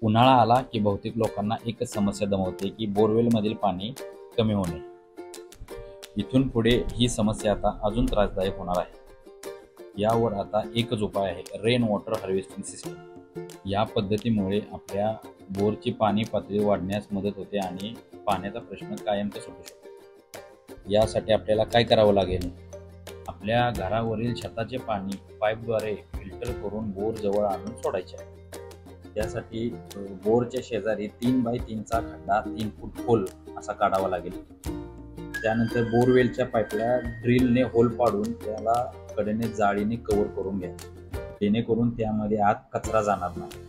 उन्हाळा आला की बहुतेक लोकांना एकच समस्या दमवते की बोरवेलमधील पाणी कमी होणे. इथून पुढे ही समस्या आता अजून त्रासदायक होणार आहे. यावर आता एकच उपाय आहे, रेन वॉटर हार्वेस्टिंग सिस्टीम. या पद्धतीमुळे आपल्या बोरची पाणी पातळी वाढण्यास मदत होते आणि पाण्याचा प्रश्न कायमचा सुटू शकतो. यासाठी आपल्याला काय करावं लागेल? आपल्या घरावरील छताचे पाणी पाईपद्वारे फिल्टर करून बोर जवळ आणून सोडायचे आहे. त्यासाठी बोरच्या शेजारी 3x3चा खड्डा 3 फूट खोल असा काढावा लागेल. त्यानंतर बोरवेलच्या पाईपला ड्रिलने होल पाडून त्याला कडेने जाळीने कव्हर करून घ्या, जेणेकरून त्यामध्ये आत कचरा जाणार नाही.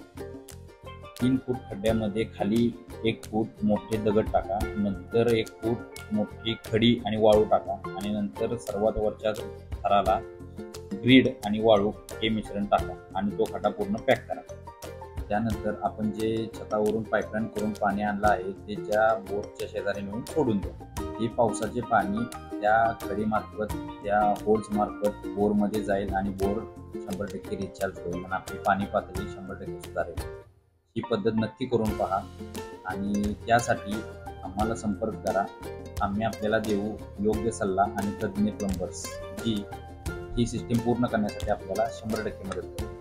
3 फूट खड्ड्यामध्ये खाली 1 फूट मोठे दगड टाका, नंतर 1 फूट मोठी खडी आणि वाळू टाका आणि नंतर सर्वात वरच्या थराला ग्रीड आणि वाळू हे मिश्रण टाका आणि तो खड्डा पूर्ण पॅक करा. त्यानंतर आपण जे छतावरून पाईपलाईन करून पाणी आणलं आहे ते त्या बोरच्या शेजारी नेऊन सोडून द्या. हे पावसाचे पाणी त्या खडीमार्फत त्या होल्स मार्फत बोरमध्ये जाईल आणि बोर 100% रिचार्ज होईल आणि आपली पाणी पातळी 100% सुधारेल. ही पद्धत नक्की करून पहा आणि त्यासाठी आम्हाला संपर्क करा. आम्ही आपल्याला देऊ योग्य सल्ला आणि तज्ज्ञ प्लंबर्स, जी ही सिस्टीम पूर्ण करण्यासाठी आपल्याला 100% मदत करेल.